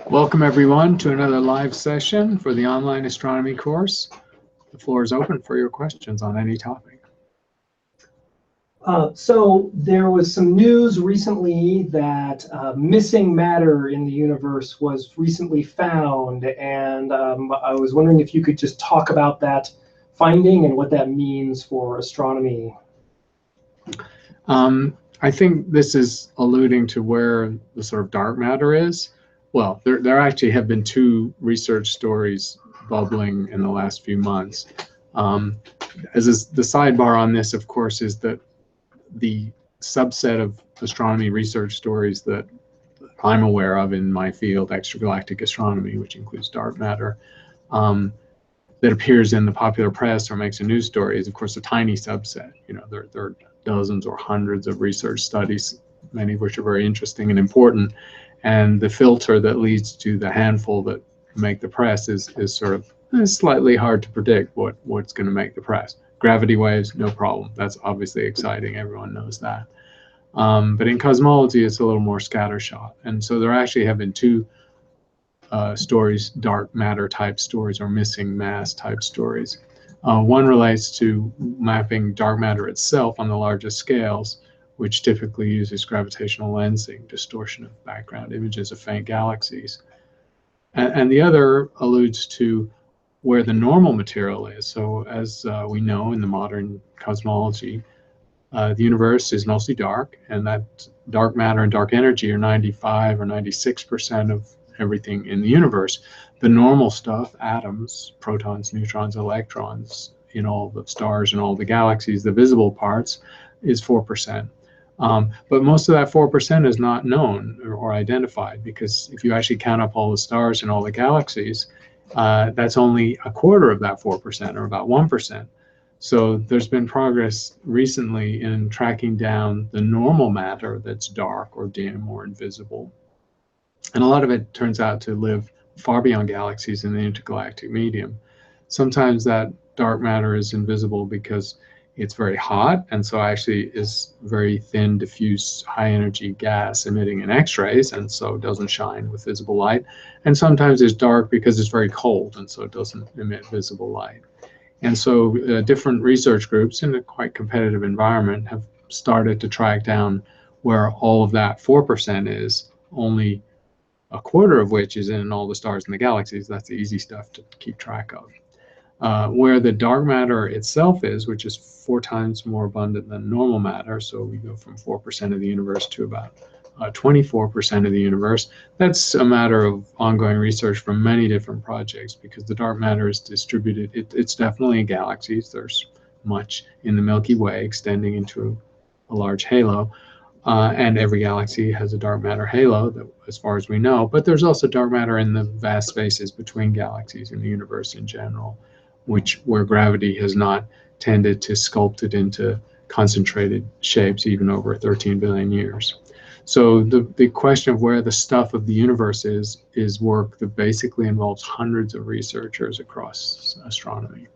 Welcome everyone to another live session for the online astronomy course. The floor is open for your questions on any topic. So there was some news recently that missing matter in the universe was recently found, and I was wondering if you could just talk about that finding and what that means for astronomy. I think this is alluding to where the sort of dark matter is. Well, there actually have been two research stories bubbling in the last few months. The sidebar on this, of course, is that the subset of astronomy research stories that I'm aware of in my field, extragalactic astronomy, which includes dark matter, that appears in the popular press or makes a news story is, of course, a tiny subset. You know, there are dozens or hundreds of research studies, many of which are very interesting and important. And the filter that leads to the handful that make the press is sort of slightly hard to predict what's going to make the press. Gravity waves, no problem. That's obviously exciting. Everyone knows that. But in cosmology, it's a little more scattershot. And so there actually have been two stories, dark matter type stories or missing mass type stories. One relates to mapping dark matter itself on the largest scales, which typically uses gravitational lensing, distortion of background images of faint galaxies. And the other alludes to where the normal material is. So as we know in the modern cosmology, the universe is mostly dark, and that dark matter and dark energy are 95 or 96% of everything in the universe. The normal stuff, atoms, protons, neutrons, electrons, in all the stars and all the galaxies, the visible parts, is 4%. But most of that 4% is not known or identified, because if you actually count up all the stars and all the galaxies, that's only a quarter of that 4%, or about 1%. So there's been progress recently in tracking down the normal matter that's dark or dim or invisible. And a lot of it turns out to live far beyond galaxies in the intergalactic medium. Sometimes that dark matter is invisible because it's very hot, and so actually is very thin, diffuse, high-energy gas emitting in X-rays, and so it doesn't shine with visible light. And sometimes it's dark because it's very cold, and so it doesn't emit visible light. And so different research groups in a quite competitive environment have started to track down where all of that 4% is, only a quarter of which is in all the stars in the galaxies. That's the easy stuff to keep track of. Where the dark matter itself is, which is 4 times more abundant than normal matter, so we go from 4% of the universe to about 24% of the universe. That's a matter of ongoing research from many different projects, because the dark matter is distributed. It's definitely in galaxies. There's much in the Milky Way extending into a large halo. And every galaxy has a dark matter halo, that, as far as we know. But there's also dark matter in the vast spaces between galaxies in the universe in general, where gravity has not tended to sculpt it into concentrated shapes even over 13 billion years. So the question of where the stuff of the universe is work that basically involves hundreds of researchers across astronomy.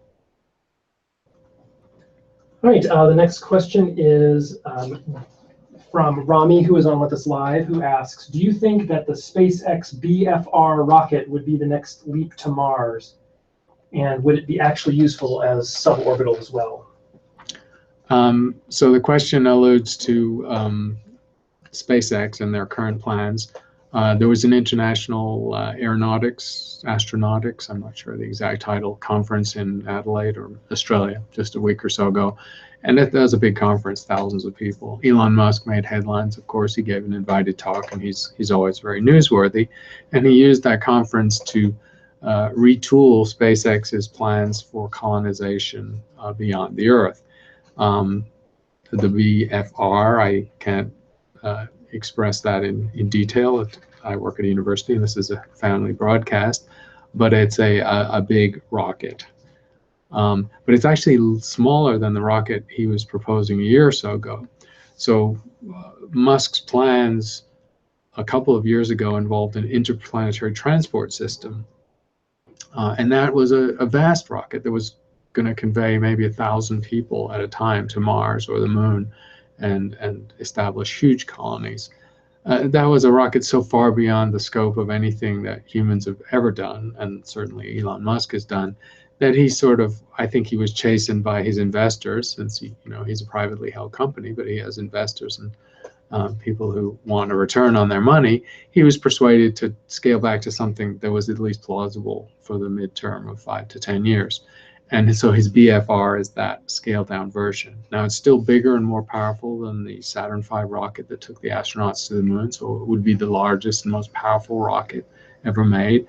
All right, the next question is from Rami, who is on with us live, who asks, do you think that the SpaceX BFR rocket would be the next leap to Mars? And would it be actually useful as suborbital as well? So the question alludes to SpaceX and their current plans. There was an international astronautics, I'm not sure the exact title, conference in Adelaide or Australia just a week or so ago. And that was a big conference, thousands of people. Elon Musk made headlines, of course. He gave an invited talk, and he's always very newsworthy. And he used that conference to retool SpaceX's plans for colonization beyond the Earth. The BFR, I can't express that in detail. I work at a university, and this is a family broadcast, but it's a big rocket. But it's actually smaller than the rocket he was proposing a year or so ago. So Musk's plans a couple of years ago involved an interplanetary transport system. And that was a vast rocket that was going to convey maybe 1,000 people at a time to Mars or the Moon and establish huge colonies. That was a rocket so far beyond the scope of anything that humans have ever done, and certainly Elon Musk has done, that he sort of, I think he was chastened by his investors, since he's a privately held company, but he has investors and people who want a return on their money. He was persuaded to scale back to something that was at least plausible for the midterm of 5 to 10 years. And so his BFR is that scaled down version. Now it's still bigger and more powerful than the Saturn V rocket that took the astronauts to the moon. So it would be the largest and most powerful rocket ever made.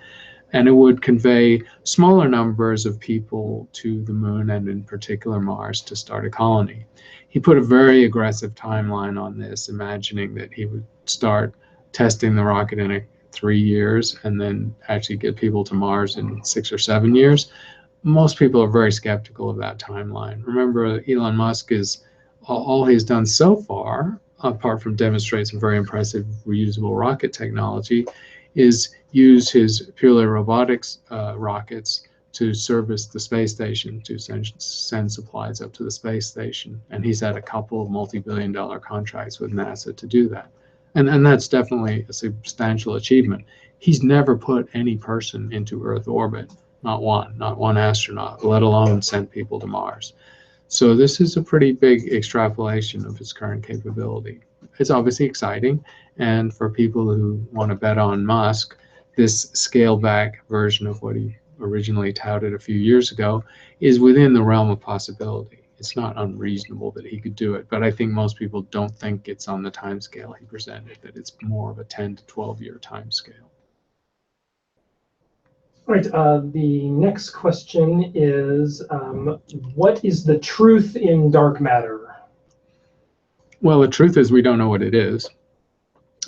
And it would convey smaller numbers of people to the moon, and in particular Mars, to start a colony. He put a very aggressive timeline on this, imagining that he would start testing the rocket in 3 years and then actually get people to Mars in 6 or 7 years. Most people are very skeptical of that timeline. Remember, Elon Musk is all he's done so far, apart from demonstrate some very impressive reusable rocket technology, is use his purely robotics rockets to service the space station, to send supplies up to the space station. And he's had a couple of multi-billion-dollar contracts with NASA to do that. And that's definitely a substantial achievement. He's never put any person into Earth orbit. Not one astronaut, let alone send people to Mars. So this is a pretty big extrapolation of his current capability. It's obviously exciting, and for people who want to bet on Musk, this scaled back version of what he originally touted a few years ago is within the realm of possibility. It's not unreasonable that he could do it, but I think most people don't think it's on the time scale he presented, that it's more of a 10 to 12 year time scale. All right, the next question is, what is the truth in dark matter? Well, the truth is we don't know what it is.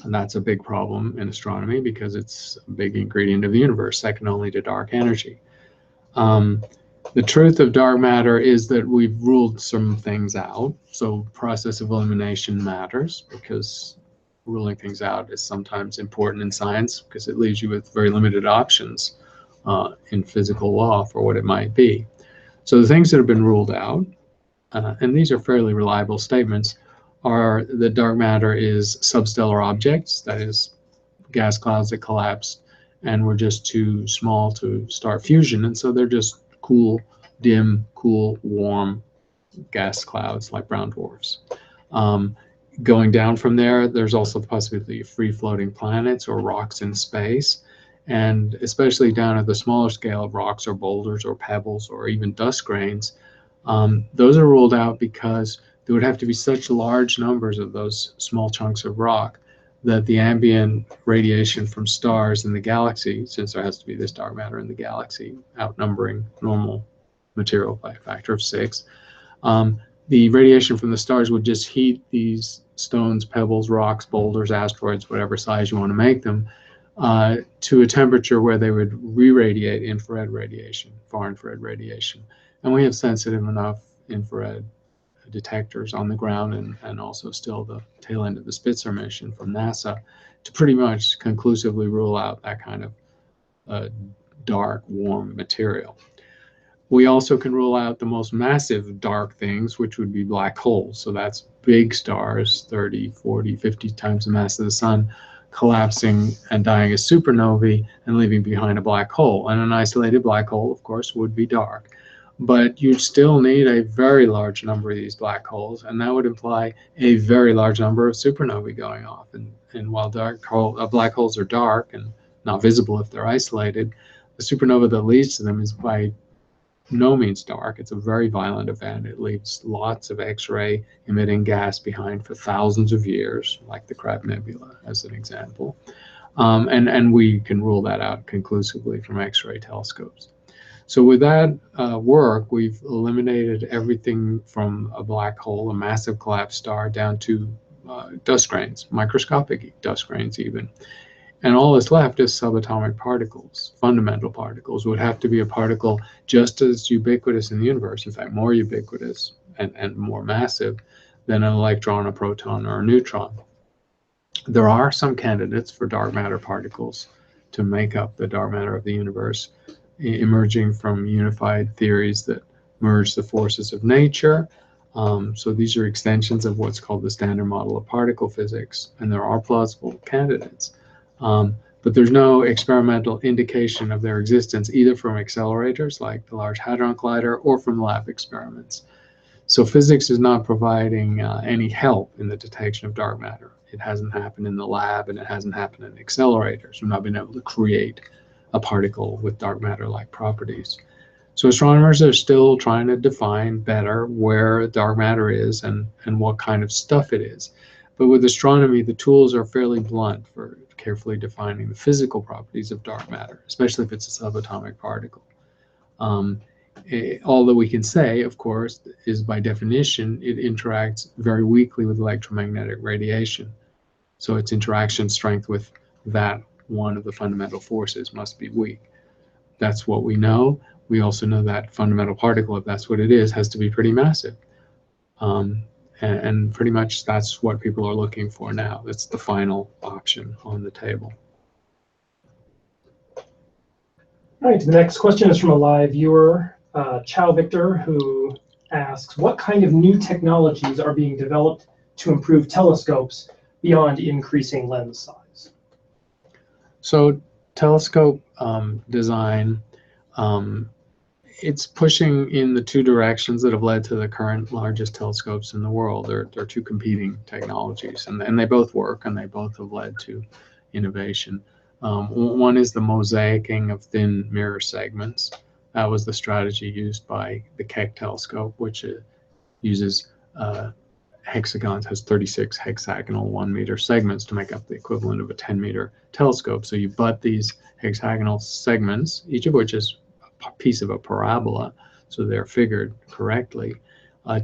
And that's a big problem in astronomy because it's a big ingredient of the universe, second only to dark energy. The truth of dark matter is that we've ruled some things out. So process of elimination matters, because ruling things out is sometimes important in science because it leaves you with very limited options in physical law for what it might be. So the things that have been ruled out, and these are fairly reliable statements, are that dark matter is substellar objects, that is, gas clouds that collapsed and were just too small to start fusion, and so they're just cool, dim, cool, warm gas clouds like brown dwarfs. Going down from there, there's also the possibility of free-floating planets or rocks in space, and especially down at the smaller scale of rocks or boulders or pebbles or even dust grains, those are ruled out because there would have to be such large numbers of those small chunks of rock that the ambient radiation from stars in the galaxy, since there has to be this dark matter in the galaxy, outnumbering normal material by a factor of 6, the radiation from the stars would just heat these stones, pebbles, rocks, boulders, asteroids, whatever size you want to make them, to a temperature where they would re-radiate infrared radiation, far infrared radiation. And we have sensitive enough infrared detectors on the ground, and also still the tail end of the Spitzer mission from NASA, to pretty much conclusively rule out that kind of dark, warm material. We also can rule out the most massive dark things, which would be black holes. So that's big stars, 30, 40, 50 times the mass of the sun, collapsing and dying as supernovae and leaving behind a black hole. And an isolated black hole, of course, would be dark. But you still need a very large number of these black holes, and that would imply a very large number of supernovae going off. And while black holes are dark and not visible if they're isolated, the supernova that leads to them is by no means dark. It's a very violent event. It leaves lots of X-ray emitting gas behind for thousands of years, like the Crab Nebula as an example. And we can rule that out conclusively from X-ray telescopes. So with that work, we've eliminated everything from a black hole, a massive collapsed star, down to dust grains, microscopic dust grains even. And all that's left is subatomic particles. Fundamental particles would have to be a particle just as ubiquitous in the universe, in fact, more ubiquitous and more massive than an electron, a proton, or a neutron. There are some candidates for dark matter particles to make up the dark matter of the universe, emerging from unified theories that merge the forces of nature. So these are extensions of what's called the standard model of particle physics, and there are plausible candidates. But there's no experimental indication of their existence either from accelerators like the Large Hadron Collider or from lab experiments. So physics is not providing any help in the detection of dark matter. It hasn't happened in the lab, and it hasn't happened in accelerators. We've not been able to create a particle with dark matter-like properties. So astronomers are still trying to define better where dark matter is and what kind of stuff it is. But with astronomy, the tools are fairly blunt for carefully defining the physical properties of dark matter, especially if it's a subatomic particle. All that we can say, of course, is by definition, it interacts very weakly with electromagnetic radiation. So its interaction strength with that one of the fundamental forces must be weak. That's what we know. We also know that fundamental particle, if that's what it is, has to be pretty massive. And pretty much that's what people are looking for now. That's the final option on the table. All right, the next question is from a live viewer, Chow Victor, who asks, what kind of new technologies are being developed to improve telescopes beyond increasing lens size? So telescope design, it's pushing in the two directions that have led to the current largest telescopes in the world. They're two competing technologies, and they both work, and they both have led to innovation. One is the mosaicing of thin mirror segments. That was the strategy used by the Keck telescope, which uses hexagons, has 36 hexagonal 1-meter segments to make up the equivalent of a 10-meter telescope. So you butt these hexagonal segments, each of which is a piece of a parabola, so they're figured correctly,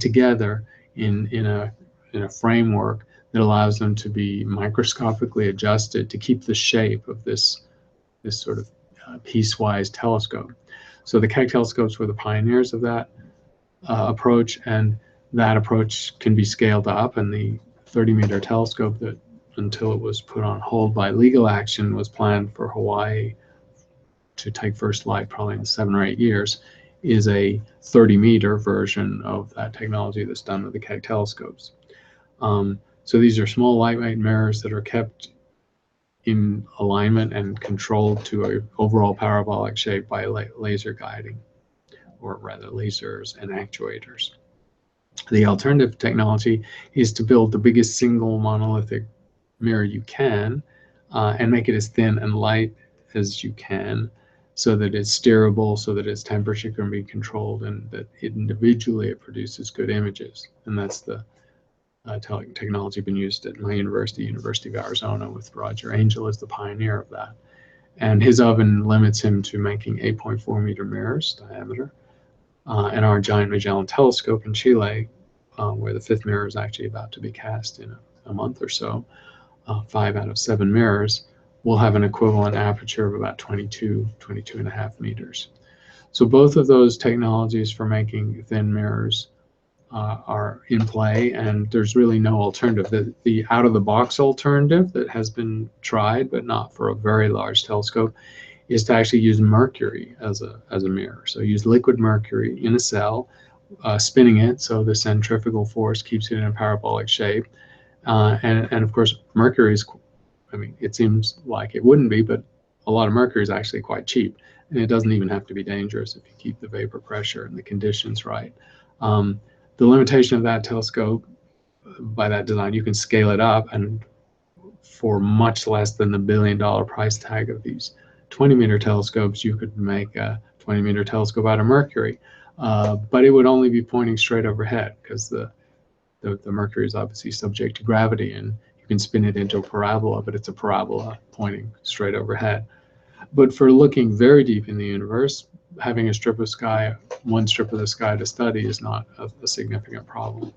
together in a framework that allows them to be microscopically adjusted to keep the shape of this sort of piecewise telescope. So the Keck telescopes were the pioneers of that approach, and that approach can be scaled up. And the 30-meter telescope that, until it was put on hold by legal action, was planned for Hawaii to take first light probably in 7 or 8 years, is a 30-meter version of that technology that's done with the Keck telescopes. So these are small lightweight mirrors that are kept in alignment and controlled to an overall parabolic shape by laser guiding, or rather lasers and actuators. The alternative technology is to build the biggest single monolithic mirror you can and make it as thin and light as you can, so that it's steerable, so that its temperature can be controlled, and that individually it produces good images. And that's the technology been used at my university, University of Arizona, with Roger Angel as the pioneer of that. And his oven limits him to making 8.4-meter mirrors diameter. And our Giant Magellan telescope in Chile, where the 5th mirror is actually about to be cast in a month or so, 5 out of 7 mirrors, will have an equivalent aperture of about 22.5 meters. So both of those technologies for making thin mirrors are in play, and there's really no alternative. The out-of-the-box alternative that has been tried, but not for a very large telescope, is to actually use mercury as a mirror. So use liquid mercury in a cell, spinning it so the centrifugal force keeps it in a parabolic shape. And of course, mercury is, I mean, it seems like it wouldn't be, but a lot of mercury is actually quite cheap. And it doesn't even have to be dangerous if you keep the vapor pressure and the conditions right. The limitation of that telescope, by that design, you can scale it up, and for much less than the $1 billion price tag of these 20-meter telescopes, you could make a 20-meter telescope out of mercury. But it would only be pointing straight overhead, because the mercury is obviously subject to gravity, and you can spin it into a parabola, but it's a parabola pointing straight overhead. But for looking very deep in the universe, having a strip of sky, one strip of the sky to study, is not a significant problem.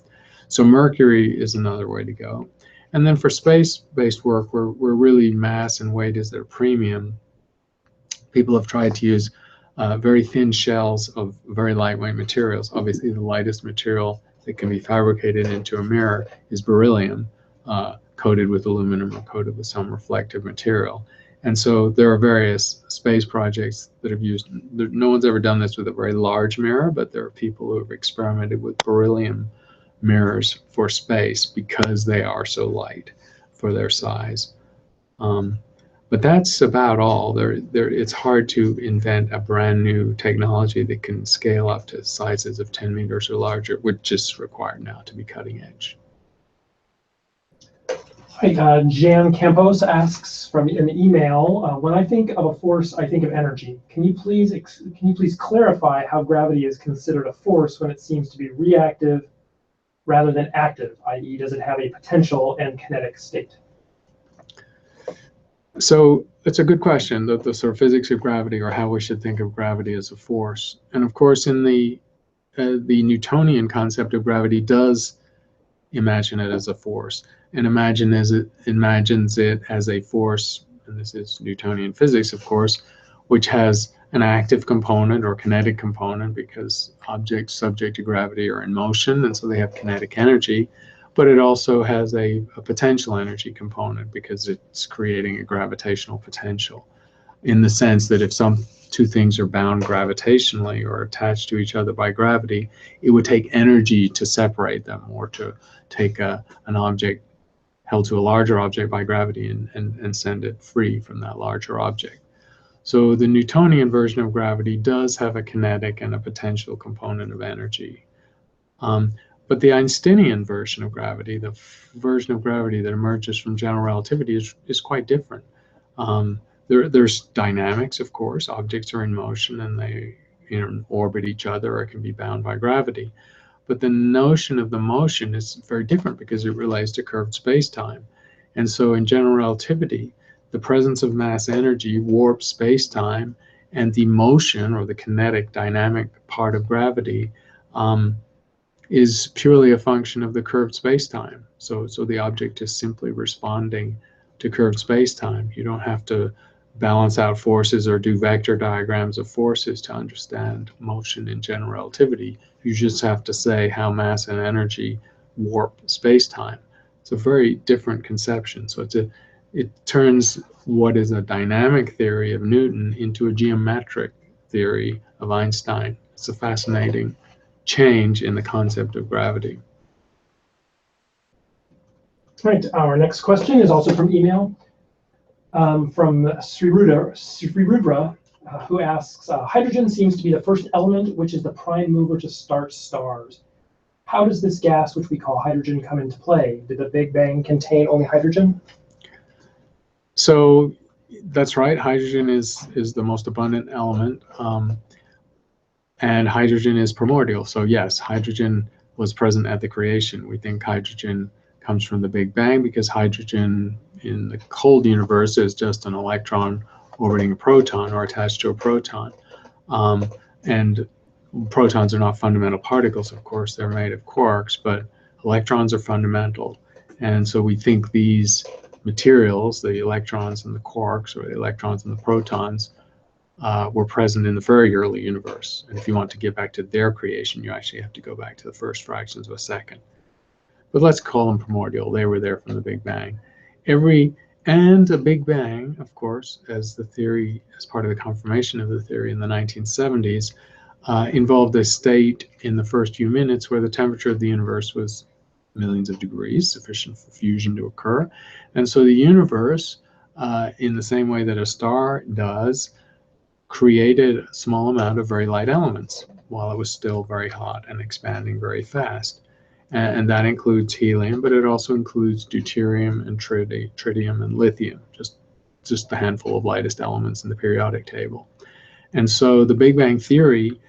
So mercury is another way to go. And then for space-based work, where really mass and weight is their premium, people have tried to use very thin shells of very lightweight materials. Obviously, the lightest material that can be fabricated into a mirror is beryllium, coated with aluminum or coated with some reflective material. And so there are various space projects that have used, no one's ever done this with a very large mirror, but there are people who have experimented with beryllium mirrors for space because they are so light for their size. But that's about all. It's hard to invent a brand new technology that can scale up to sizes of 10 meters or larger, which is required now to be cutting edge. Hi, Jan Campos asks from an email, when I think of a force, I think of energy. Can you please clarify how gravity is considered a force when it seems to be reactive rather than active, i.e. does it have a potential and kinetic state? So it's a good question, the sort of physics of gravity, or how we should think of gravity as a force. And of course, in the Newtonian concept of gravity does imagine it as a force, and imagines it as a force, and this is Newtonian physics, of course, which has an active component or kinetic component because objects subject to gravity are in motion, and so they have kinetic energy. But it also has a potential energy component because it's creating a gravitational potential, in the sense that if some two things are bound gravitationally or attached to each other by gravity, it would take energy to separate them, or to take an object held to a larger object by gravity and send it free from that larger object. So the Newtonian version of gravity does have a kinetic and a potential component of energy. But the Einsteinian version of gravity, the version of gravity that emerges from general relativity, is quite different. There's dynamics, of course. Objects are in motion and they orbit each other or can be bound by gravity. But the notion of the motion is very different because it relates to curved space-time. And so in general relativity, the presence of mass energy warps space-time, and the motion, or the kinetic dynamic part of gravity, is purely a function of the curved space-time. So the object is simply responding to curved space-time. You don't have to balance out forces or do vector diagrams of forces to understand motion in general relativity. You just have to say how mass and energy warp space-time. It's a very different conception. So it turns what is a dynamic theory of Newton into a geometric theory of Einstein. It's a fascinating change in the concept of gravity. All right, our next question is also from email, from Sri Rudra, who asks, hydrogen seems to be the first element which is the prime mover to start stars. How does this gas, which we call hydrogen, come into play? Did the Big Bang contain only hydrogen? So that's right, hydrogen is the most abundant element. And hydrogen is primordial. So yes, hydrogen was present at the creation. We think hydrogen comes from the Big Bang because hydrogen in the cold universe is just an electron orbiting a proton or attached to a proton. And protons are not fundamental particles, of course. They're made of quarks, but electrons are fundamental. And so we think these materials, the electrons and the quarks, or the electrons and the protons, were present in the very early universe. And if you want to get back to their creation, you actually have to go back to the first fractions of a second. But let's call them primordial. They were there from the Big Bang. And the Big Bang, of course, as the theory, as part of the confirmation of the theory in the 1970s, involved a state in the first few minutes where the temperature of the universe was millions of degrees, sufficient for fusion to occur. And so the universe, in the same way that a star does, created a small amount of very light elements while it was still very hot and expanding very fast. And that includes helium, but it also includes deuterium and tritium and lithium, just the handful of lightest elements in the periodic table. And so the Big Bang theory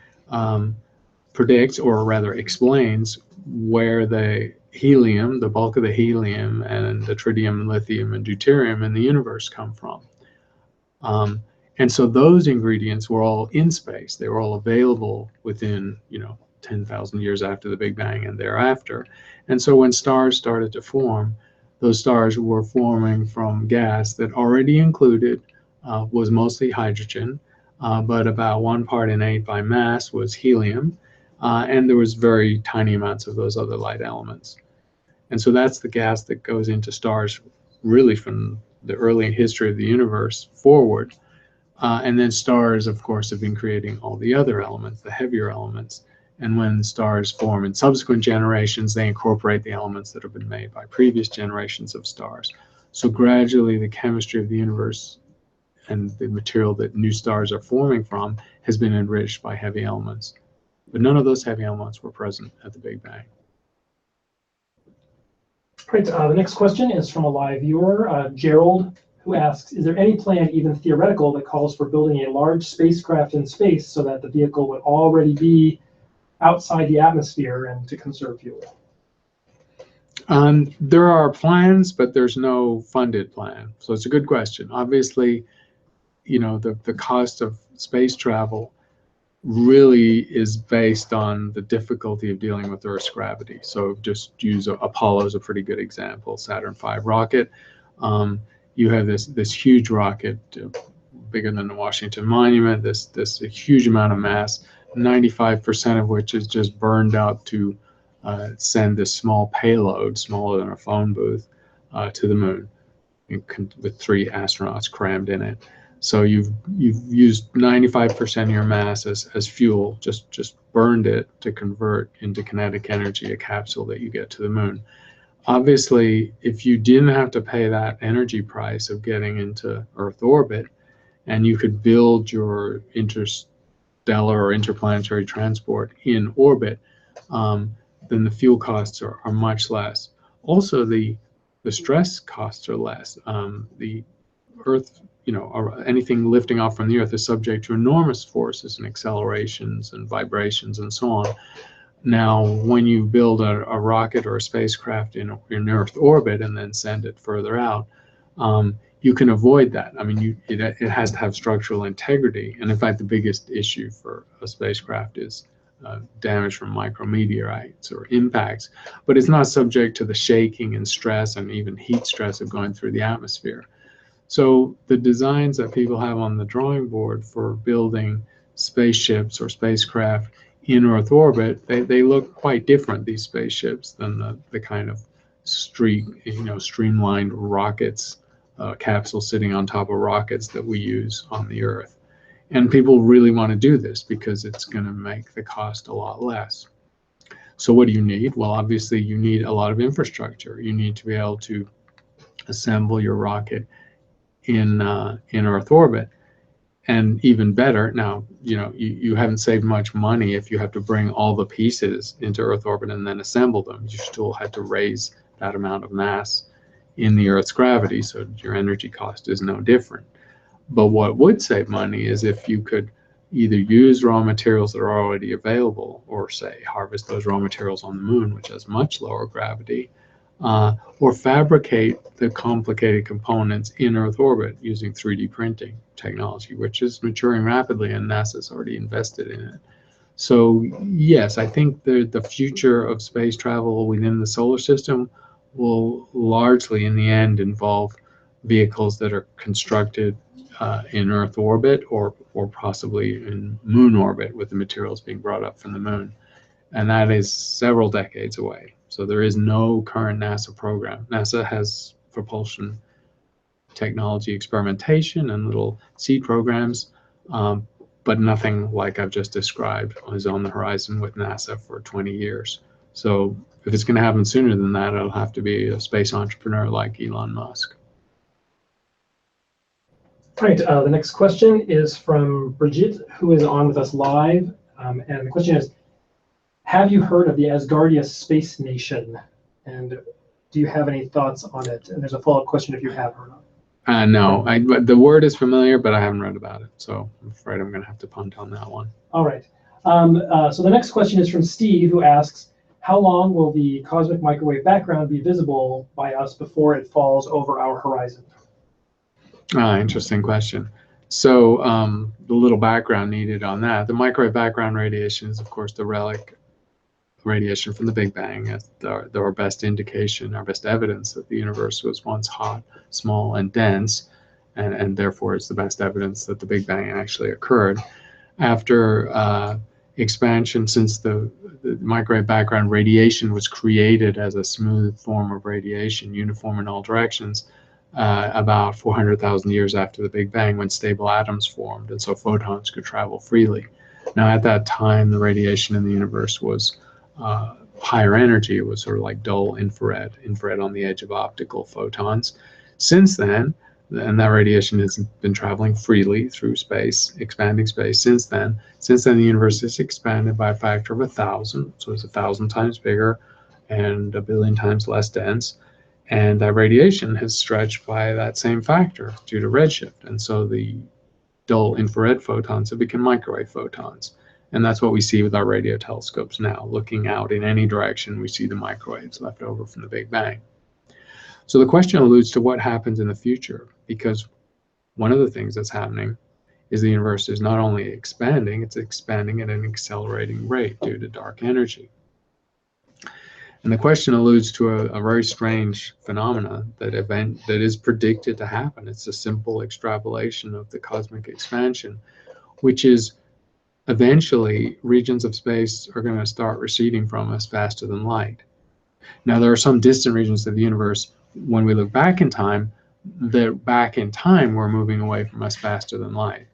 predicts, or rather explains, where the helium, the bulk of the helium and the tritium and lithium and deuterium in the universe come from. And so those ingredients were all in space. They were all available within, 10,000 years after the Big Bang and thereafter. And so when stars started to form, those stars were forming from gas that already included, was mostly hydrogen, but about 1 part in 8 by mass was helium, and there was very tiny amounts of those other light elements. And so that's the gas that goes into stars really from the early history of the universe forward. And then stars, of course, have been creating all the other elements, the heavier elements, And when stars form in subsequent generations, they incorporate the elements that have been made by previous generations of stars. So gradually, the chemistry of the universe and the material that new stars are forming from has been enriched by heavy elements. But none of those heavy elements were present at the Big Bang. Great. The next question is from a live viewer, Gerald, who asks, is there any plan, even theoretical, that calls for building a large spacecraft in space so that the vehicle would already be outside the atmosphere and to conserve fuel? There are plans, but there's no funded plan. So it's a good question. Obviously, you know, the cost of space travel really is based on the difficulty of dealing with Earth's gravity. So just use Apollo as a pretty good example. Saturn V rocket. You have this huge rocket, bigger than the Washington Monument. This a huge amount of mass, 95% of which is just burned out to send this small payload, smaller than a phone booth, to the moon, with 3 astronauts crammed in it. So you've used 95% of your mass as fuel, just burned it to convert into kinetic energy, a capsule that you get to the moon. Obviously, if you didn't have to pay that energy price of getting into Earth orbit, and you could build your interstellar or interplanetary transport in orbit, then the fuel costs are much less. Also, the stress costs are less. The Earth, you know, anything lifting off from the Earth is subject to enormous forces and accelerations and vibrations and so on. Now, when you build a rocket or a spacecraft in Earth orbit and then send it further out, you can avoid that. I mean, it has to have structural integrity. And in fact, the biggest issue for a spacecraft is damage from micrometeorites or impacts. But it's not subject to the shaking and stress and even heat stress of going through the atmosphere. So the designs that people have on the drawing board for building spaceships or spacecraft in Earth orbit, they look quite different, these spaceships, than the kind of streamlined rockets, capsules sitting on top of rockets that we use on the Earth. And people really want to do this because it's going to make the cost a lot less. So what do you need? Well, obviously you need a lot of infrastructure. You need to be able to assemble your rocket in Earth orbit. And even better, now, you know, you haven't saved much money if you have to bring all the pieces into Earth orbit and then assemble them. You still had to raise that amount of mass in the Earth's gravity, so your energy cost is no different. But what would save money is if you could either use raw materials that are already available, or say harvest those raw materials on the moon, which has much lower gravity, or fabricate the complicated components in Earth orbit using 3D printing technology, which is maturing rapidly, and NASA's already invested in it. So yes, I think the future of space travel within the solar system will largely, in the end, involve vehicles that are constructed in Earth orbit or possibly in moon orbit, with the materials being brought up from the moon. And that is several decades away. So there is no current NASA program. NASA has propulsion technology experimentation and little seed programs, but nothing like I've just described is on the horizon with NASA for 20 years. So if it's going to happen sooner than that, it'll have to be a space entrepreneur like Elon Musk. All right, the next question is from Brigitte, who is on with us live. And the question is, have you heard of the Asgardia Space Nation? And do you have any thoughts on it? And there's a follow-up question if you have or not. No, the word is familiar, but I haven't read about it. So I'm afraid I'm going to have to punt on that one. All right. So the next question is from Steve, who asks, how long will the cosmic microwave background be visible by us before it falls over our horizon? Interesting question. So the little background needed on that. The microwave background radiation is, of course, the relic radiation from the Big Bang. It's our best indication, our best evidence that the universe was once hot, small, and dense, and therefore it's the best evidence that the Big Bang actually occurred. After expansion, since the microwave background radiation was created as a smooth form of radiation, uniform in all directions, about 400,000 years after the Big Bang, when stable atoms formed, and so photons could travel freely. Now, at that time, the radiation in the universe was higher energy. It was sort of like dull infrared on the edge of optical photons. Since then, and that radiation has been traveling freely through space, expanding space. Since then, the universe has expanded by a factor of 1,000, so it's 1,000 times bigger and 1 billion times less dense. And that radiation has stretched by that same factor due to redshift. And so the dull infrared photons have become microwave photons. And that's what we see with our radio telescopes now. Looking out in any direction, we see the microwaves left over from the Big Bang. So the question alludes to what happens in the future, because one of the things that's happening is the universe is not only expanding, it's expanding at an accelerating rate due to dark energy. And the question alludes to a very strange phenomena that is predicted to happen. It's a simple extrapolation of the cosmic expansion, which is eventually regions of space are going to start receding from us faster than light. Now, there are some distant regions of the universe, when we look back in time, we're moving away from us faster than light.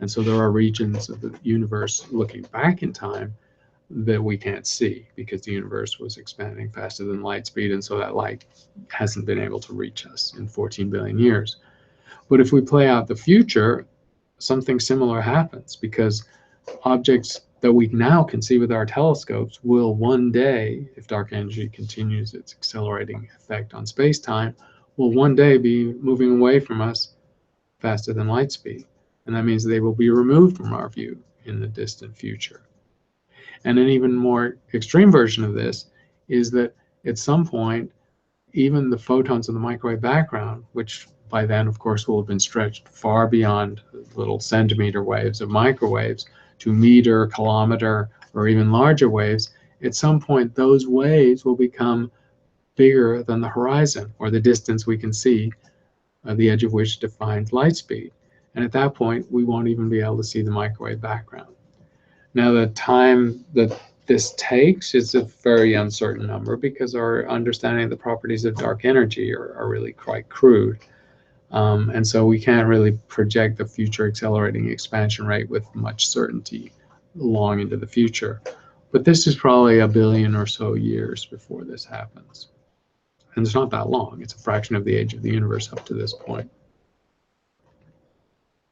And so there are regions of the universe looking back in time that we can't see because the universe was expanding faster than light speed, and so that light hasn't been able to reach us in 14 billion years. But if we play out the future, something similar happens, because objects that we now can see with our telescopes will one day, if dark energy continues its accelerating effect on space-time, will one day be moving away from us faster than light speed. And that means they will be removed from our view in the distant future. And an even more extreme version of this is that at some point, even the photons in the microwave background, which by then, of course, will have been stretched far beyond little centimeter waves of microwaves to meter, kilometer, or even larger waves, at some point, those waves will become bigger than the horizon, or the distance we can see, the edge of which defines light speed. And at that point, we won't even be able to see the microwave background. Now, the time that this takes is a very uncertain number, because our understanding of the properties of dark energy are really quite crude. And so we can't really project the future accelerating expansion rate with much certainty long into the future. But this is probably 1 billion or so years before this happens. And it's not that long. It's a fraction of the age of the universe up to this point.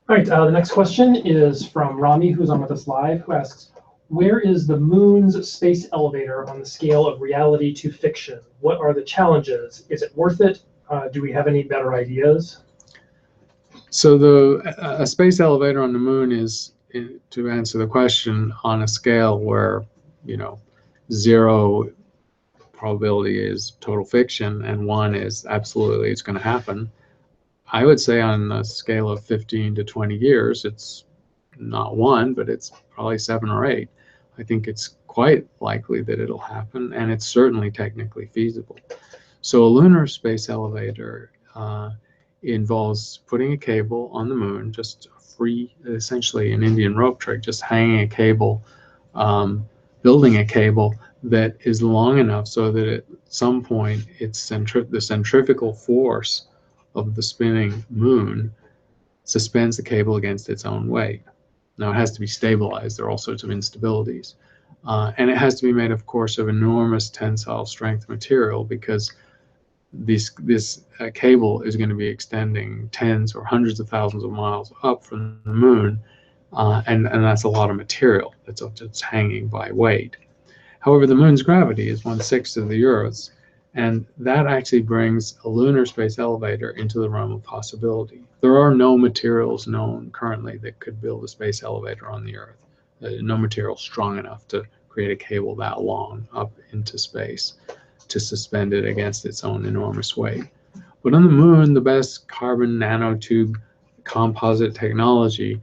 All right, the next question is from Rami, who's on with us live, who asks, where is the moon's space elevator on the scale of reality to fiction? What are the challenges? Is it worth it? Do we have any better ideas? So a space elevator on the moon is, to answer the question, on a scale where, 0 probability is total fiction and 1 is absolutely it's going to happen. I would say on a scale of 15 to 20 years, it's not 1, but it's probably 7 or 8. I think it's quite likely that it'll happen, and it's certainly technically feasible. So a lunar space elevator involves putting a cable on the moon, just free, essentially an Indian rope trick, just hanging a cable, building a cable that is long enough so that at some point the centrifugal force of the spinning moon suspends the cable against its own weight. Now, it has to be stabilized. There are all sorts of instabilities. And it has to be made, of course, of enormous tensile strength material, because this cable is going to be extending tens or hundreds of thousands of miles up from the moon, and that's a lot of material that's hanging by weight. However, the moon's gravity is 1/6 of the Earth's, and that actually brings a lunar space elevator into the realm of possibility. There are no materials known currently that could build a space elevator on the Earth. No material strong enough to create a cable that long up into space to suspend it against its own enormous weight. But on the moon, the best carbon nanotube composite technology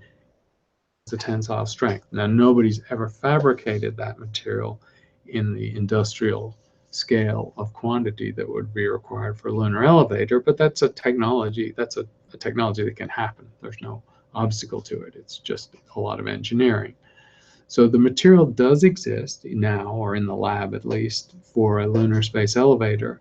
is the tensile strength. Now, nobody's ever fabricated that material in the industrial scale of quantity that would be required for a lunar elevator, but that's a technology that can happen. There's no obstacle to it. It's just a lot of engineering. So the material does exist now, or in the lab at least, for a lunar space elevator,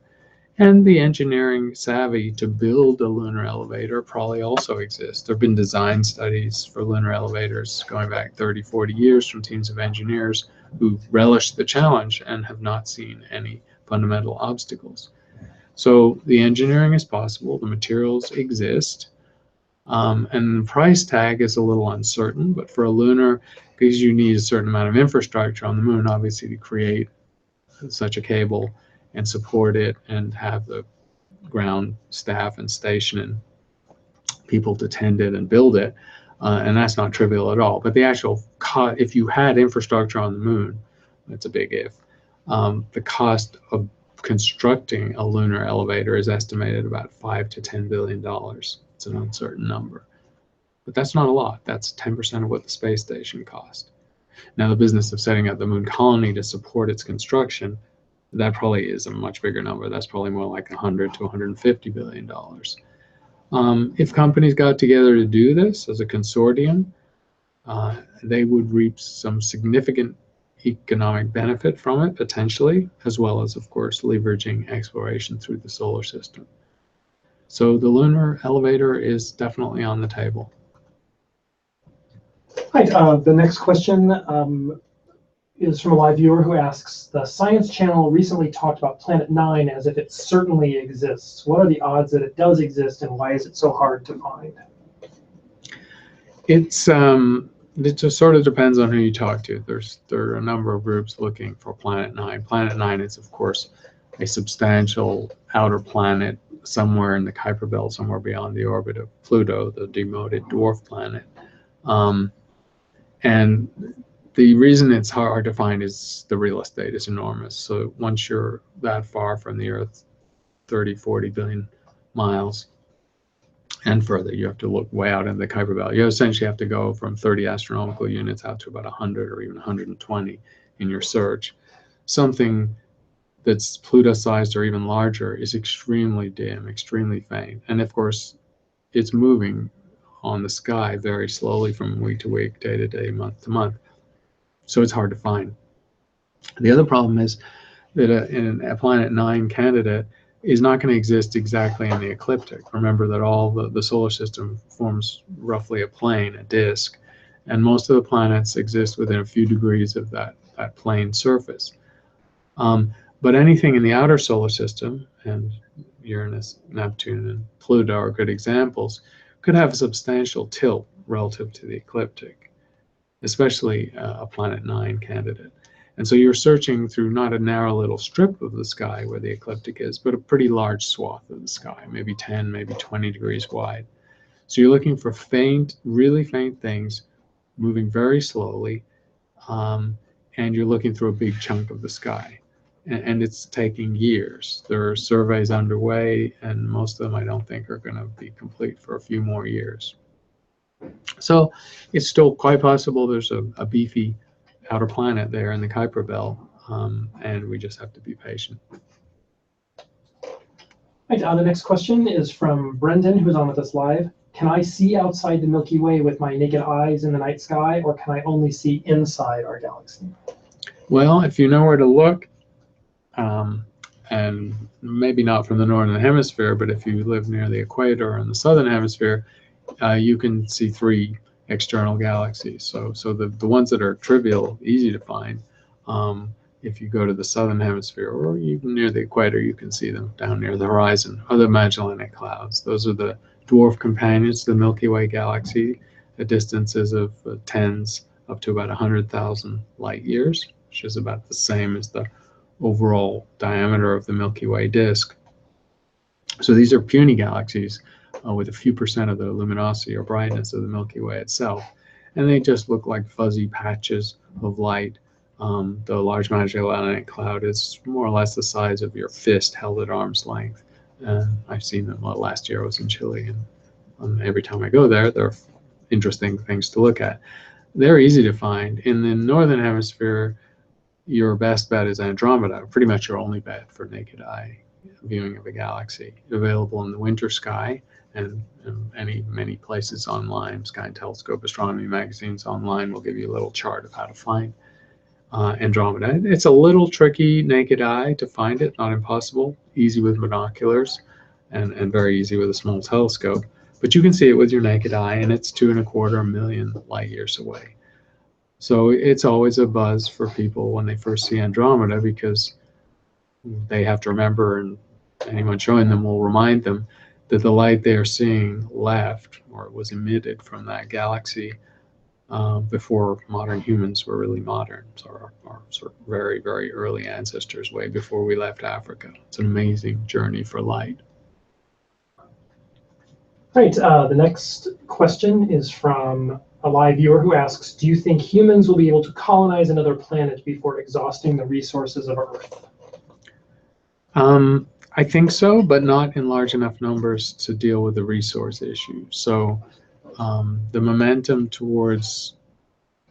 And the engineering savvy to build a lunar elevator probably also exists. There have been design studies for lunar elevators going back 30, 40 years from teams of engineers who relish the challenge and have not seen any fundamental obstacles. So the engineering is possible, the materials exist, and the price tag is a little uncertain, but for a lunar, because you need a certain amount of infrastructure on the moon, obviously, to create such a cable and support it and have the ground staff and station and people to tend it and build it, and that's not trivial at all. But the actual cost, if you had infrastructure on the moon, that's a big if, the cost of constructing a lunar elevator is estimated about $5 to $10 billion. It's an uncertain number, but that's not a lot. That's 10% of what the space station cost. Now, the business of setting up the moon colony to support its construction, that probably is a much bigger number. That's probably more like $100 to $150 billion. If companies got together to do this as a consortium, they would reap some significant economic benefit from it, potentially, as well as, of course, leveraging exploration through the solar system. So the lunar elevator is definitely on the table. Hi, the next question is from a live viewer who asks, the Science Channel recently talked about Planet 9 as if it certainly exists. What are the odds that it does exist, and why is it so hard to find? It just sort of depends on who you talk to. There are a number of groups looking for Planet 9. Planet 9 is, of course, a substantial outer planet somewhere in the Kuiper Belt, somewhere beyond the orbit of Pluto, the demoted dwarf planet. And the reason it's hard to find is the real estate is enormous. So once you're that far from the Earth, 30, 40 billion miles and further, you have to look way out in the Kuiper Belt. You essentially have to go from 30 astronomical units out to about 100 or even 120 in your search. Something that's Pluto-sized or even larger is extremely dim, extremely faint. And of course, it's moving on the sky very slowly from week to week, day to day, month to month. So it's hard to find. The other problem is that a Planet 9 candidate is not going to exist exactly in the ecliptic. Remember that all the solar system forms roughly a plane, a disk, and most of the planets exist within a few degrees of that plane surface. But anything in the outer solar system, and Uranus, Neptune, and Pluto are good examples, could have a substantial tilt relative to the ecliptic, especially a Planet 9 candidate. And so you're searching through not a narrow little strip of the sky where the ecliptic is, but a pretty large swath of the sky, maybe 10, maybe 20 degrees wide. So you're looking for faint, really faint things moving very slowly, and you're looking through a big chunk of the sky. And it's taking years. There are surveys underway, and most of them I don't think are going to be complete for a few more years. So it's still quite possible there's a beefy outer planet there in the Kuiper Belt, and we just have to be patient. Right, the next question is from Brendan, who's on with us live. Can I see outside the Milky Way with my naked eyes in the night sky, or can I only see inside our galaxy? Well, if you know where to look, and maybe not from the northern hemisphere, but if you live near the equator or in the southern hemisphere, you can see 3 external galaxies. So the ones that are trivial, easy to find, if you go to the southern hemisphere or even near the equator, you can see them down near the horizon, or the Magellanic Clouds. Those are the dwarf companions to the Milky Way galaxy at distances of tens up to about 100,000 light years, which is about the same as the overall diameter of the Milky Way disk. So these are puny galaxies with a few percent of the luminosity or brightness of the Milky Way itself. And they just look like fuzzy patches of light. The Large Magellanic Cloud is more or less the size of your fist held at arm's length. I've seen them. Well, last year I was in Chile, and every time I go there, there are interesting things to look at. They're easy to find. In the northern hemisphere, your best bet is Andromeda, pretty much your only bet for naked eye viewing of a galaxy. Available in the winter sky and many places online. Sky and Telescope, Astronomy magazines online will give you a little chart of how to find Andromeda. It's a little tricky naked eye to find it, not impossible, easy with binoculars, and very easy with a small telescope. But you can see it with your naked eye, and it's 2.25 million light years away. So it's always a buzz for people when they first see Andromeda, because they have to remember, and anyone showing them will remind them, that the light they are seeing left, or was emitted from that galaxy before modern humans were really modern. So our sort of very, very early ancestors, way before we left Africa. It's an amazing journey for light. Right, the next question is from a live viewer who asks, do you think humans will be able to colonize another planet before exhausting the resources of Earth? I think so, but not in large enough numbers to deal with the resource issue. So the momentum towards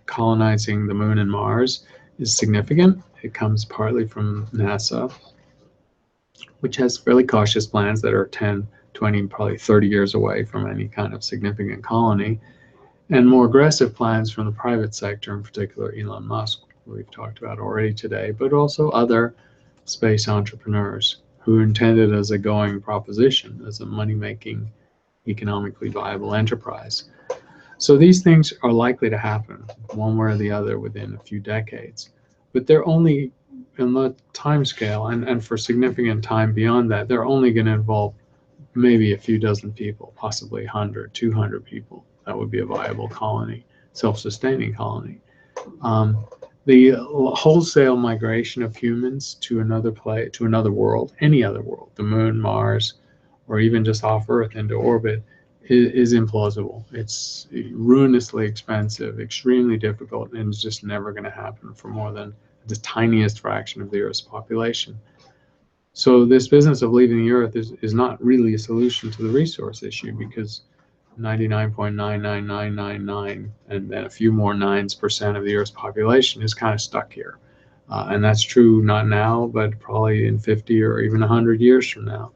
colonizing the Moon and Mars is significant. It comes partly from NASA, which has fairly cautious plans that are 10, 20, probably 30 years away from any kind of significant colony, and more aggressive plans from the private sector, in particular Elon Musk, who we've talked about already today, but also other space entrepreneurs who intend it as a going proposition, as a money-making, economically viable enterprise. So these things are likely to happen one way or the other within a few decades, but they're only, in the time scale, and for significant time beyond that, they're only going to involve maybe a few dozen people, possibly 100, 200 people. That would be a viable colony, self-sustaining colony. The wholesale migration of humans to another to another world, any other world, the Moon, Mars, or even just off Earth into orbit, is implausible. It's ruinously expensive, extremely difficult, and it's just never going to happen for more than the tiniest fraction of the Earth's population. So this business of leaving the Earth is not really a solution to the resource issue, because 99.99999 and then a few more %9 of the Earth's population is kind of stuck here. And that's true not now, but probably in 50 or even 100 years from now.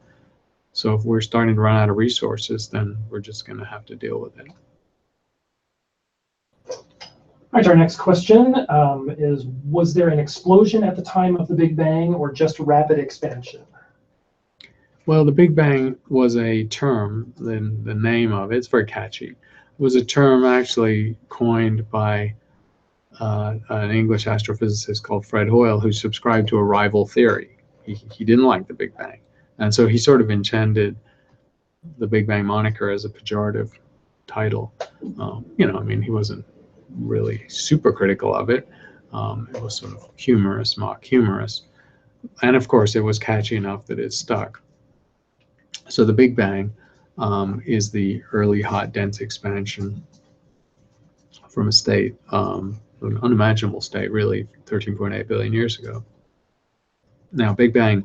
So if we're starting to run out of resources, then we're just going to have to deal with it. All right, our next question is, was there an explosion at the time of the Big Bang, or just rapid expansion? Well, the Big Bang was a term, the name of it, it's very catchy. It was a term actually coined by an English astrophysicist called Fred Hoyle, who subscribed to a rival theory. He didn't like the Big Bang. And so he sort of intended the Big Bang moniker as a pejorative title. You know, I mean, he wasn't really super critical of it. It was sort of humorous, mock humorous. And of course, it was catchy enough that it stuck. So the Big Bang is the early hot dense expansion from a state, an unimaginable state, really, 13.8 billion years ago. Now, Big Bang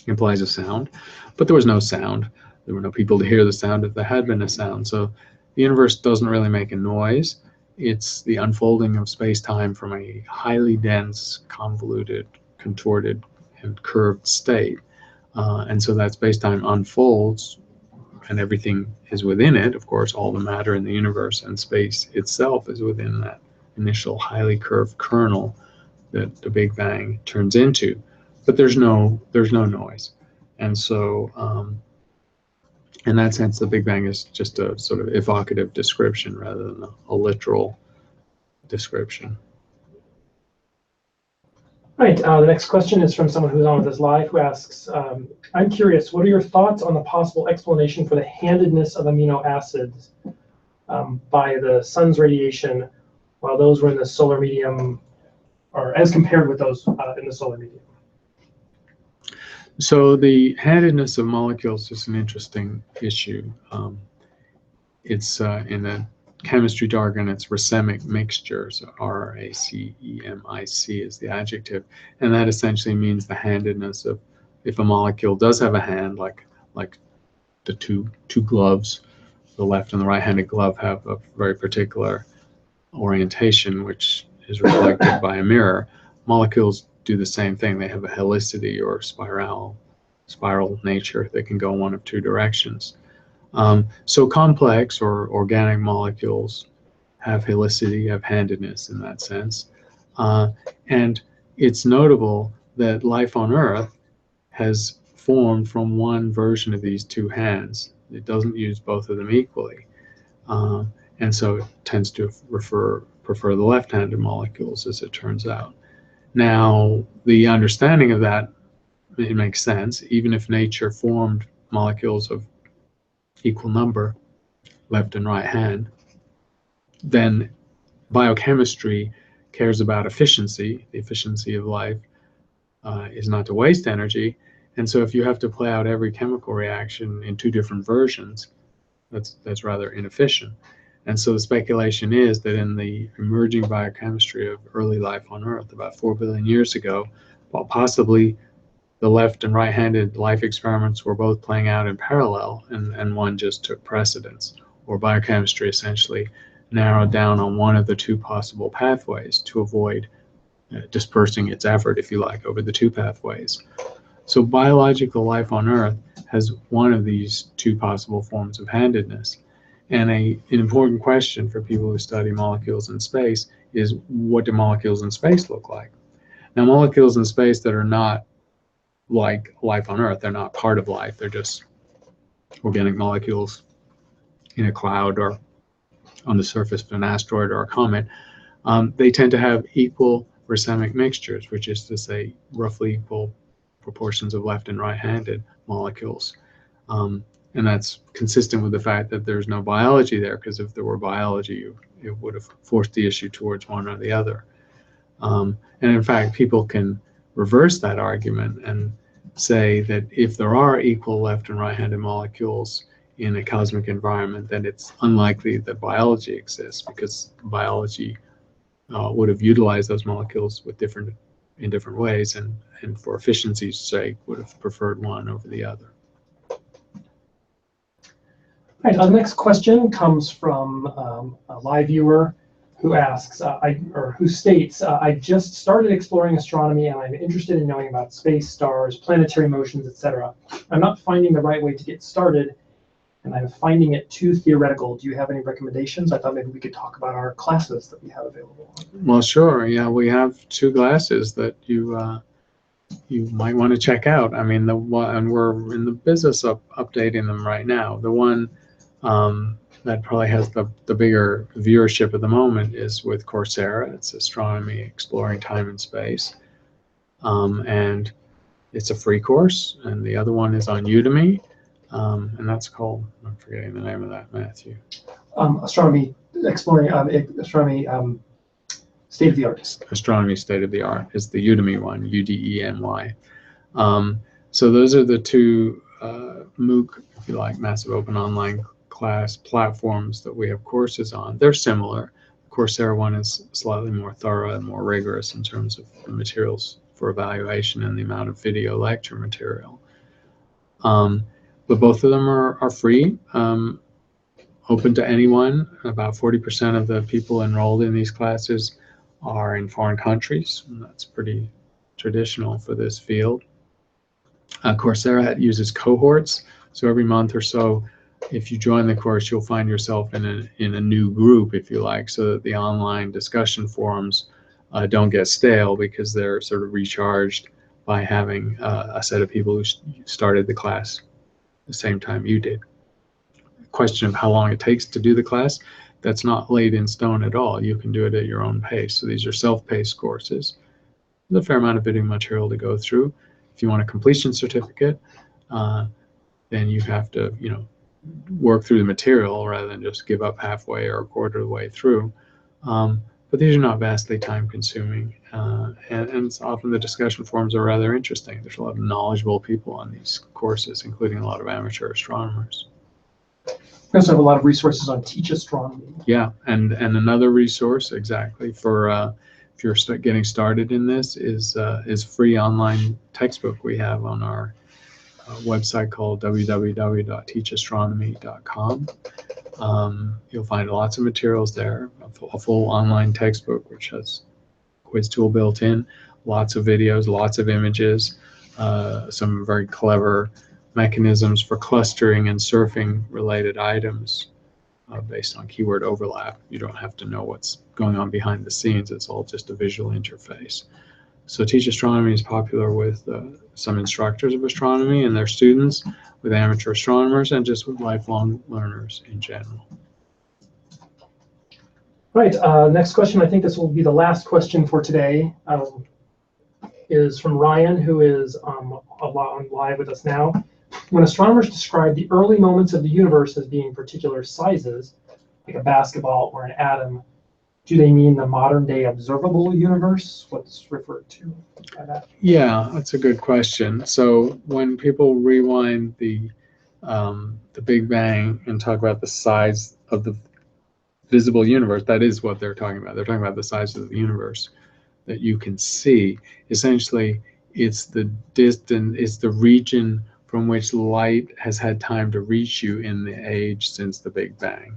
implies a sound, but there was no sound. There were no people to hear the sound if there had been a sound. So the universe doesn't really make a noise. It's the unfolding of space-time from a highly dense, convoluted, contorted, and curved state. And so that space-time unfolds, and everything is within it. Of course, all the matter in the universe and space itself is within that initial highly curved kernel that the Big Bang turns into. But there's no noise. And so in that sense, the Big Bang is just a sort of evocative description rather than a literal description. All right, the next question is from someone who's on with us live, who asks, I'm curious, what are your thoughts on the possible explanation for the handedness of amino acids by the sun's radiation while those were in the solar medium, or as compared with those in the solar medium? So the handedness of molecules is an interesting issue. It's in the chemistry jargon, it's racemic mixtures. RACEMIC is the adjective, and that essentially means the handedness of, if a molecule does have a hand, like the two gloves, the left and the right-handed glove have a very particular orientation, which is reflected by a mirror. Molecules do the same thing. They have a helicity or spiral nature. They can go one of two directions. So complex or organic molecules have helicity, have handedness in that sense. And it's notable that life on Earth has formed from one version of these two hands. It doesn't use both of them equally. And so it tends to prefer the left-handed molecules, as it turns out. Now, the understanding of that, it makes sense. Even if nature formed molecules of equal number, left and right hand, then biochemistry cares about efficiency. The efficiency of life is not to waste energy. And so if you have to play out every chemical reaction in two different versions, that's rather inefficient. And so the speculation is that in the emerging biochemistry of early life on Earth about 4 billion years ago, possibly the left and right-handed life experiments were both playing out in parallel, and one just took precedence, or biochemistry essentially narrowed down on one of the two possible pathways to avoid dispersing its effort, if you like, over the two pathways. So biological life on Earth has one of these two possible forms of handedness. And an important question for people who study molecules in space is, what do molecules in space look like? Now, molecules in space that are not like life on Earth, they're not part of life, they're just organic molecules in a cloud or on the surface of an asteroid or a comet, they tend to have equal racemic mixtures, which is to say roughly equal proportions of left and right-handed molecules. And that's consistent with the fact that there's no biology there, because if there were biology, it would have forced the issue towards one or the other. And in fact, people can reverse that argument and say that if there are equal left and right-handed molecules in a cosmic environment, then it's unlikely that biology exists, because biology would have utilized those molecules in different ways, and for efficiency's sake would have preferred one over the other. All right, the next question comes from a live viewer who asks, who states, I just started exploring astronomy and I'm interested in knowing about space, stars, planetary motions, etc. I'm not finding the right way to get started, and I'm finding it too theoretical. Do you have any recommendations? I thought maybe we could talk about our classes that we have available. Well, sure. Yeah, we have two classes that you might want to check out. I mean, and we're in the business of updating them right now. The one that probably has the bigger viewership at the moment is with Coursera. It's Astronomy Exploring Time and Space. And it's a free course. And the other one is on Udemy. And that's called, I'm forgetting the name of that, Matthew. Astronomy Exploring, Astronomy State of the Art. Astronomy State of the Art is the Udemy one, UDEMY. So those are the two MOOC, if you like, massive open online class platforms that we have courses on. They're similar. The Coursera one is slightly more thorough and more rigorous in terms of the materials for evaluation and the amount of video lecture material. But both of them are free, open to anyone. About 40% of the people enrolled in these classes are in foreign countries, and that's pretty traditional for this field. Coursera uses cohorts, so every month or so, if you join the course, you'll find yourself in a new group, if you like, so that the online discussion forums don't get stale, because they're sort of recharged by having a set of people who started the class the same time you did. Question of how long it takes to do the class, that's not laid in stone at all. You can do it at your own pace. So these are self-paced courses. There's a fair amount of video material to go through. If you want a completion certificate, then you have to, work through the material rather than just give up halfway or a quarter of the way through. But these are not vastly time-consuming, and often the discussion forums are rather interesting. There's a lot of knowledgeable people on these courses, including a lot of amateur astronomers. We also have a lot of resources on Teach Astronomy. Yeah, and another resource exactly for if you're getting started in this is free online textbook we have on our website called www.teachastronomy.com. You'll find lots of materials there, a full online textbook which has quiz tool built in, lots of videos, lots of images, some very clever mechanisms for clustering and surfing related items. based on keyword overlap. You don't have to know what's going on behind the scenes. It's all just a visual interface. So Teach Astronomy is popular with some instructors of astronomy and their students, with amateur astronomers, and just with lifelong learners in general. Right, next question, I think this will be the last question for today, is from Ryan, who is on live with us now. When astronomers describe the early moments of the universe as being particular sizes, like a basketball or an atom, do they mean the modern day observable universe? What's referred to by that? Yeah, that's a good question. So when people rewind the Big Bang and talk about the size of the visible universe, that is what they're talking about. They're talking about the size of the universe that you can see. Essentially, it's the distance, it's the region from which light has had time to reach you in the age since the Big Bang.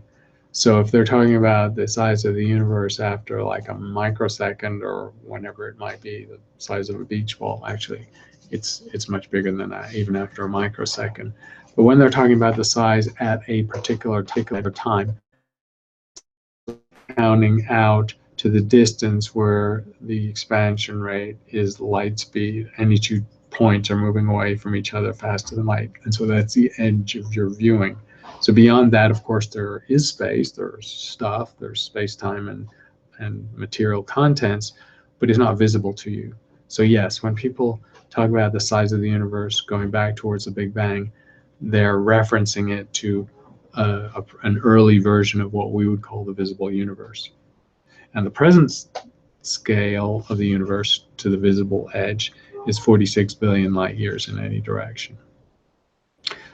So if they're talking about the size of the universe after like a microsecond or whenever it might be, the size of a beach ball, actually, it's much bigger than that, even after a microsecond. But when they're talking about the size at a particular time, counting out to the distance where the expansion rate is light speed. Any 2 points are moving away from each other faster than light. And so that's the edge of your viewing. So beyond that, of course, there is space, there's stuff, there's space-time and material contents, but it's not visible to you. So yes, when people talk about the size of the universe going back towards the Big Bang, they're referencing it to an early version of what we would call the visible universe. And the present scale of the universe to the visible edge is 46 billion light years in any direction.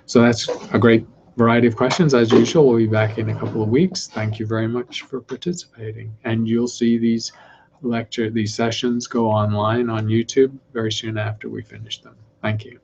So that's a great variety of questions. As usual, we'll be back in a couple of weeks. Thank you very much for participating. And you'll see these sessions go online on YouTube very soon after we finish them. Thank you.